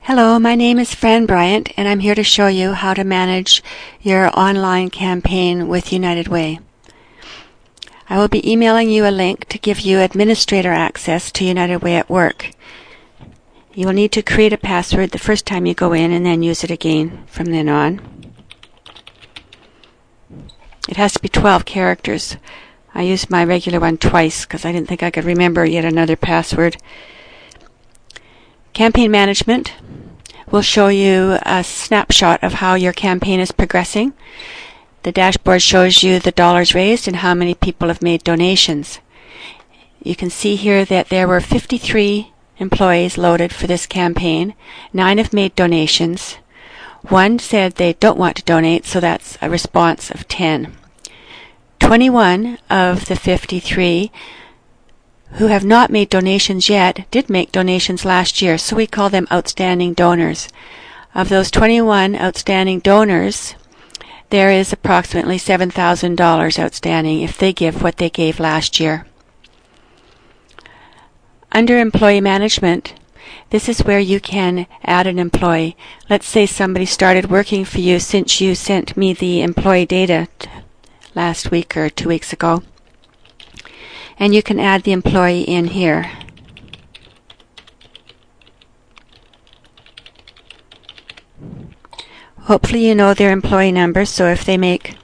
Hello, my name is Fran Bryant, and I'm here to show you how to manage your online campaign with United Way. I will be emailing you a link to give you administrator access to United Way at work. You will need to create a password the first time you go in and then use it again from then on. It has to be 12 characters. I used my regular one twice because I didn't think I could remember yet another password. Campaign management will show you a snapshot of how your campaign is progressing. The dashboard shows you the dollars raised and how many people have made donations. You can see here that there were 53 employees loaded for this campaign. 9 have made donations. 1 said they don't want to donate, so that's a response of 10. 21 of the 53 who have not made donations yet did make donations last year, so we call them outstanding donors. Of those 21 outstanding donors, there is approximately $7,000 outstanding if they give what they gave last year. Under employee management, this is where you can add an employee. Let's say somebody started working for you since you sent me the employee data last week or 2 weeks ago. And you can add the employee in here. Hopefully you know their employee number, so if they make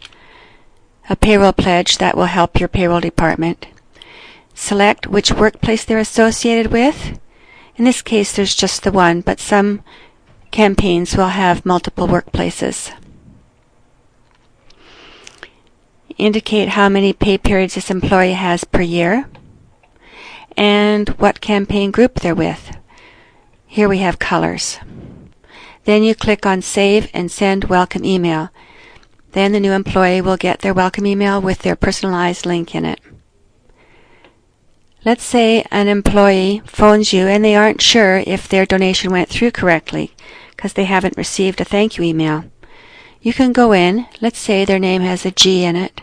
a payroll pledge, that will help your payroll department. Select which workplace they're associated with. In this case, there's just the one, but some campaigns will have multiple workplaces. Indicate how many pay periods this employee has per year and what campaign group they're with. Here we have colors. Then you click on Save and Send Welcome Email. Then the new employee will get their welcome email with their personalized link in it. Let's say an employee phones you and they aren't sure if their donation went through correctly because they haven't received a thank you email. You can go in, let's say their name has a G in it.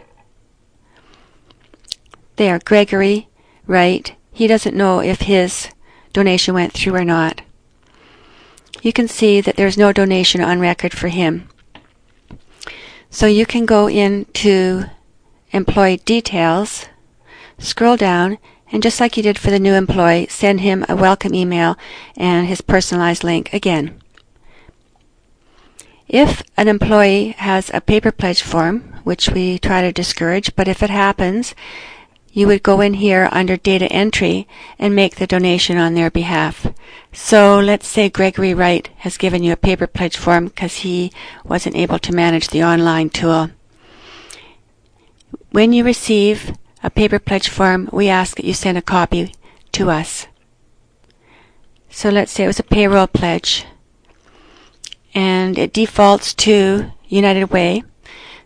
There, Gregory Wright. He doesn't know if his donation went through or not. You can see that there's no donation on record for him. So you can go into Employee Details, scroll down, and just like you did for the new employee, send him a welcome email and his personalized link again. If an employee has a paper pledge form, which we try to discourage, but if it happens, you would go in here under data entry and make the donation on their behalf. So let's say Gregory Wright has given you a paper pledge form because he wasn't able to manage the online tool. When you receive a paper pledge form, we ask that you send a copy to us. So let's say it was a payroll pledge and it defaults to United Way.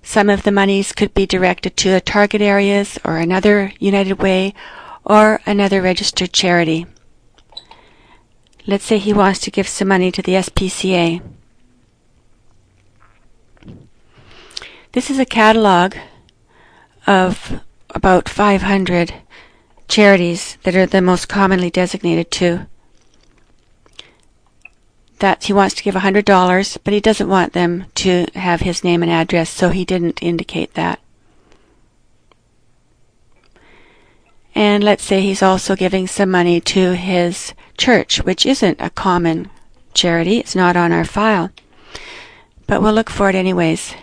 Some of the monies could be directed to the target areas or another United Way or another registered charity. Let's say he wants to give some money to the SPCA. This is a catalog of about 500 charities that are the most commonly designated to. That he wants to give $100, but he doesn't want them to have his name and address, so he didn't indicate that. And let's say he's also giving some money to his church, which isn't a common charity. It's not on our file, but we'll look for it anyways.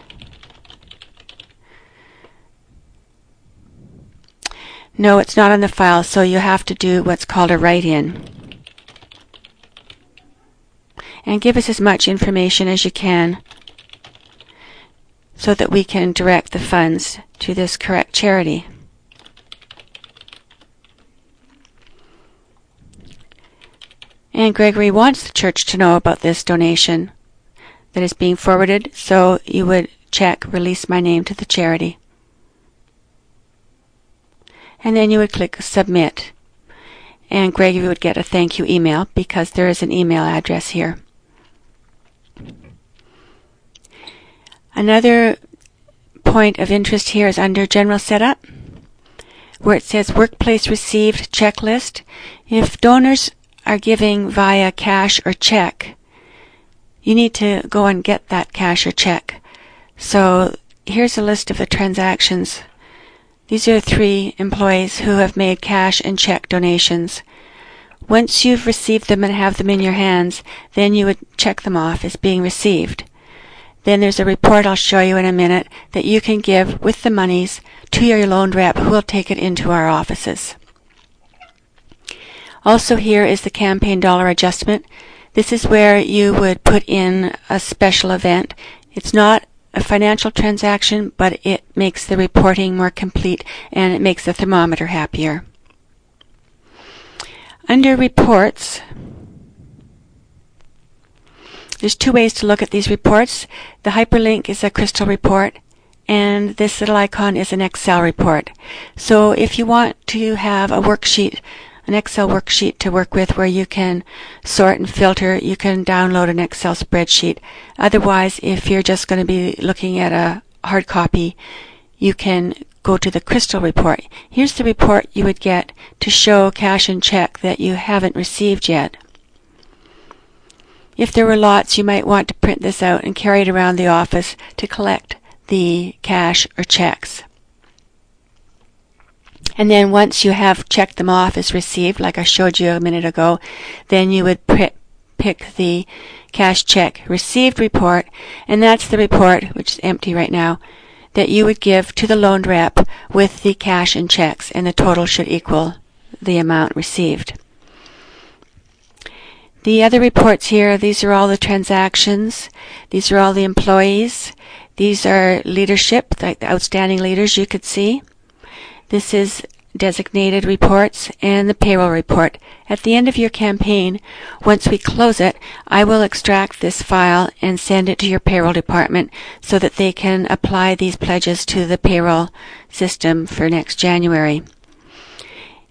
No, it's not on the file, so you have to do what's called a write-in. And give us as much information as you can so that we can direct the funds to this correct charity. And Gregory wants the church to know about this donation that is being forwarded, so you would check Release My Name to the charity. And then you would click Submit. And Gregory would get a thank you email because there is an email address here. Another point of interest here is under General Setup, where it says Workplace Received Checklist. If donors are giving via cash or check, you need to go and get that cash or check. So here's a list of the transactions. These are 3 employees who have made cash and check donations. Once you've received them and have them in your hands, then you would check them off as being received. Then there's a report I'll show you in a minute that you can give with the monies to your loan rep, who will take it into our offices. Also here is the campaign dollar adjustment. This is where you would put in a special event. It's not a financial transaction, but it makes the reporting more complete and it makes the thermometer happier. Under reports, there's 2 ways to look at these reports. The hyperlink is a crystal report, and this little icon is an Excel report. So if you want to have a worksheet, an Excel worksheet to work with where you can sort and filter, you can download an Excel spreadsheet. Otherwise, if you're just going to be looking at a hard copy, you can go to the crystal report. Here's the report you would get to show cash and check that you haven't received yet. If there were lots, you might want to print this out and carry it around the office to collect the cash or checks. And then once you have checked them off as received, like I showed you a minute ago, then you would pick the cash check received report, and that's the report, which is empty right now, that you would give to the loan rep with the cash and checks, and the total should equal the amount received. The other reports here, these are all the transactions. These are all the employees. These are leadership, like the outstanding leaders you could see. This is designated reports and the payroll report. At the end of your campaign, once we close it, I will extract this file and send it to your payroll department so that they can apply these pledges to the payroll system for next January.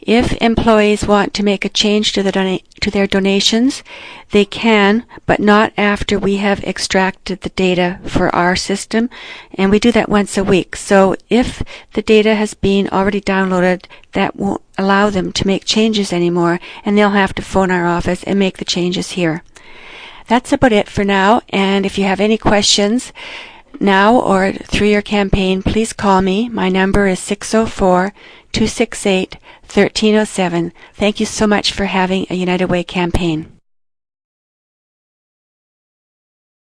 If employees want to make a change to their donations, they can, but not after we have extracted the data for our system, and we do that once a week. So if the data has been already downloaded, that won't allow them to make changes anymore, and they'll have to phone our office and make the changes here. That's about it for now, and if you have any questions now or through your campaign, please call me. My number is 604-268-1307. Thank you so much for having a United Way campaign.